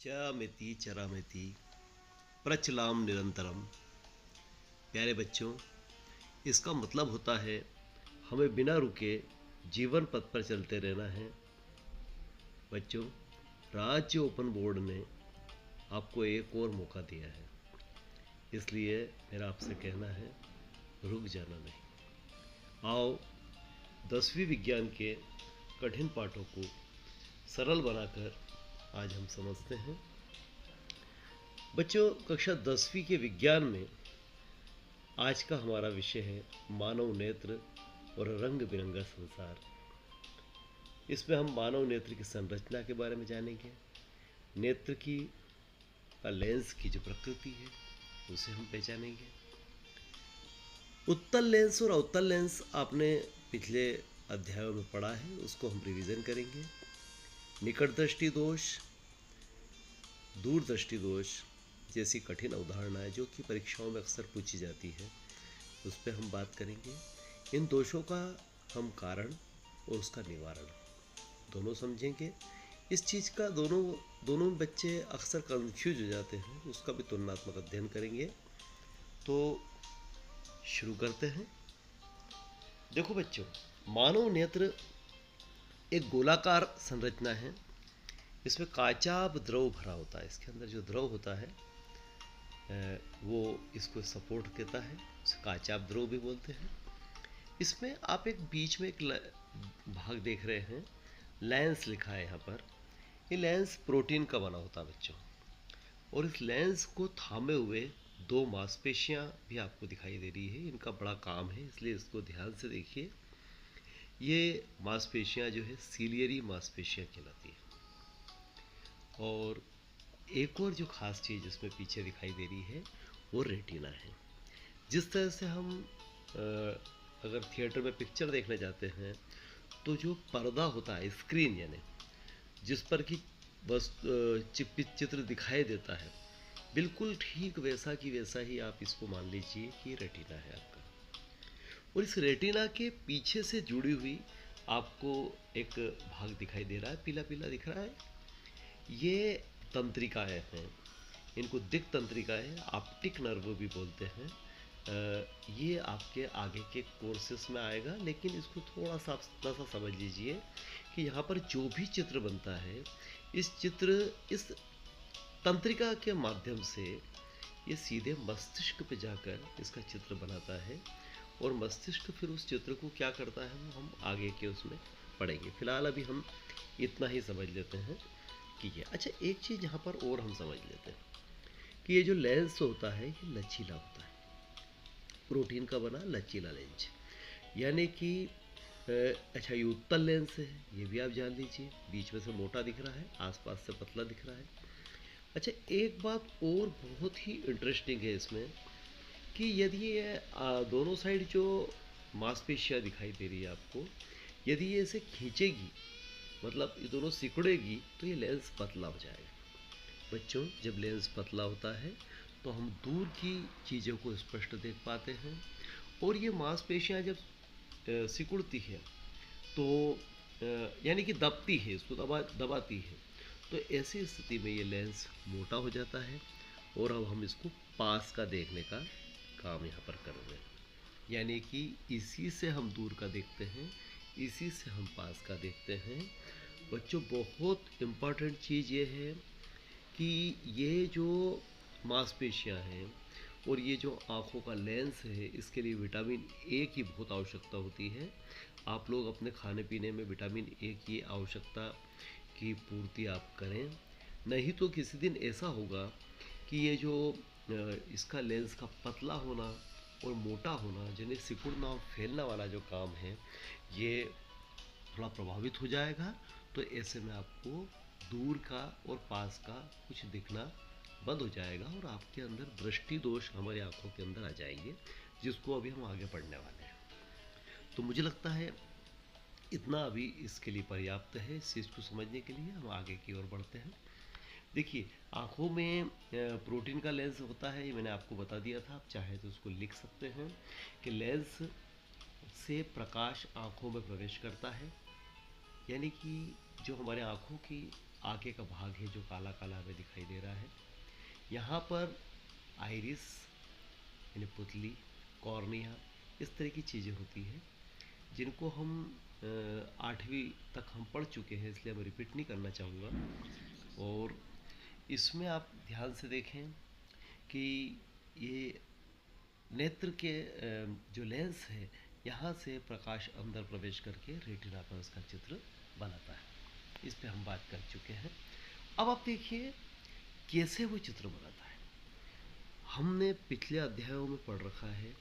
चमेति चरामेति प्रचलाम निरंतरम। प्यारे बच्चों, इसका मतलब होता है हमें बिना रुके जीवन पथ पर चलते रहना है। बच्चों, राज्य ओपन बोर्ड ने आपको एक और मौका दिया है, इसलिए मेरा आपसे कहना है रुक जाना नहीं। आओ 10वीं विज्ञान के कठिन पाठों को सरल बनाकर आज हम समझते हैं। बच्चों, कक्षा 10वीं के विज्ञान में आज का हमारा विषय है मानव नेत्र और रंग बिरंगा संसार। इसमें हम मानव नेत्र की संरचना के बारे में जानेंगे। नेत्र की लेंस की जो प्रकृति है उसे हम पहचानेंगे। उत्तल लेंस और अवतल लेंस आपने पिछले अध्यायों में पढ़ा है, उसको हम रिवीजन करेंगे। निकट दृष्टि दोष, दूरदृष्टि दोष जैसी कठिन अवधारणाएं जो कि परीक्षाओं में अक्सर पूछी जाती है, उस पर हम बात करेंगे। इन दोषों का हम कारण और उसका निवारण दोनों समझेंगे। इस चीज़ का दोनों बच्चे अक्सर कंफ्यूज हो जाते हैं, उसका भी तुलनात्मक अध्ययन करेंगे। तो शुरू करते हैं। देखो बच्चों, मानव नेत्र एक गोलाकार संरचना है। इसमें काचाभ द्रव भरा होता है। इसके अंदर जो द्रव होता है वो इसको सपोर्ट देता है, उसे काचाभ द्रव भी बोलते हैं। इसमें आप एक बीच में एक भाग देख रहे हैं, लेंस लिखा है यहाँ पर। ये लेंस प्रोटीन का बना होता है बच्चों, और इस लेंस को थामे हुए दो मांसपेशियाँ भी आपको दिखाई दे रही है। इनका बड़ा काम है, इसलिए इसको ध्यान से देखिए। ये मांसपेशियाँ जो है सीलियरी मांसपेशियाँ कहलाती है। और एक और जो खास चीज़ इसमें पीछे दिखाई दे रही है वो रेटिना है। जिस तरह से हम अगर थिएटर में पिक्चर देखने जाते हैं तो जो पर्दा होता है, स्क्रीन यानी जिस पर कि बस चित्र दिखाई देता है, बिल्कुल ठीक वैसा कि वैसा ही आप इसको मान लीजिए कि रेटिना है आपका। और इस रेटिना के पीछे से जुड़ी हुई आपको एक भाग दिखाई दे रहा है, पीला पीला दिख रहा है। ये तंत्रिकाएं हैं, इनको दिक् तंत्रिकाएं, ऑप्टिक नर्व भी बोलते हैं। ये आपके आगे के कोर्सेस में आएगा, लेकिन इसको थोड़ा सा समझ लीजिए कि यहाँ पर जो भी चित्र बनता है, इस तंत्रिका के माध्यम से ये सीधे मस्तिष्क पे जाकर इसका चित्र बनाता है, और मस्तिष्क फिर उस चित्र को क्या करता है वो हम आगे के उसमें पढ़ेंगे। फिलहाल अभी हम इतना ही समझ लेते हैं कि ये। अच्छा, एक चीज़ यहाँ पर और हम समझ लेते हैं कि ये जो लेंस होता है ये लचीला होता है, प्रोटीन का बना लचीला लेंस। यानी कि अच्छा, ये उत्तल लेंस है, ये भी आप जान लीजिए। बीच में से मोटा दिख रहा है, आसपास से पतला दिख रहा है। अच्छा, एक बात और बहुत ही इंटरेस्टिंग है इसमें कि यदि ये दोनों साइड जो मांसपेशियाँ दिखाई दे रही है आपको, यदि ये इसे खींचेगी, मतलब ये दोनों सिकुड़ेगी, तो ये लेंस पतला हो जाएगा। बच्चों, जब लेंस पतला होता है तो हम दूर की चीज़ों को स्पष्ट देख पाते हैं, और ये मांसपेशियाँ जब सिकुड़ती है तो यानी कि दबती है, इसको दबाती है, तो ऐसी स्थिति में ये लेंस मोटा हो जाता है, और अब हम इसको पास का देखने का काम यहाँ पर कर रहे हैं। यानी कि इसी से हम दूर का देखते हैं, इसी से हम पास का देखते हैं। बच्चों, बहुत इम्पॉर्टेंट चीज़ ये है कि ये जो मांसपेशियाँ हैं और ये जो आँखों का लेंस है, इसके लिए विटामिन ए की बहुत आवश्यकता होती है। आप लोग अपने खाने पीने में विटामिन ए की आवश्यकता की पूर्ति आप करें, नहीं तो किसी दिन ऐसा होगा कि ये जो इसका लेंस का पतला होना और मोटा होना, जिन्हें सिकुड़ना और फैलना वाला जो काम है, ये थोड़ा प्रभावित हो जाएगा। तो ऐसे में आपको दूर का और पास का कुछ दिखना बंद हो जाएगा, और आपके अंदर दृष्टि दोष हमारी आंखों के अंदर आ जाएंगे, जिसको अभी हम आगे पढ़ने वाले हैं। तो मुझे लगता है इतना अभी इसके लिए पर्याप्त है। इस चीज़ को समझने के लिए हम आगे की ओर बढ़ते हैं। देखिए, आँखों में प्रोटीन का लेंस होता है, ये मैंने आपको बता दिया था। आप चाहे तो उसको लिख सकते हैं कि लेंस से प्रकाश आँखों में प्रवेश करता है। यानी कि जो हमारे आँखों की आगे का भाग है जो काला काला हमें दिखाई दे रहा है। यहाँ पर आइरिस यानी पुतली, कॉर्निया, इस तरह की चीज़ें होती हैं जिनको हम 8वीं तक हम पढ़ चुके हैं, इसलिए मैं रिपीट नहीं करना चाहूँगा। और इसमें आप ध्यान से देखें कि ये नेत्र के जो लेंस है, यहाँ से प्रकाश अंदर प्रवेश करके रेटिना पर उसका चित्र बनाता है। इस पे हम बात कर चुके हैं। अब आप देखिए कैसे वो चित्र बनाता है। हमने पिछले अध्यायों में पढ़ रखा है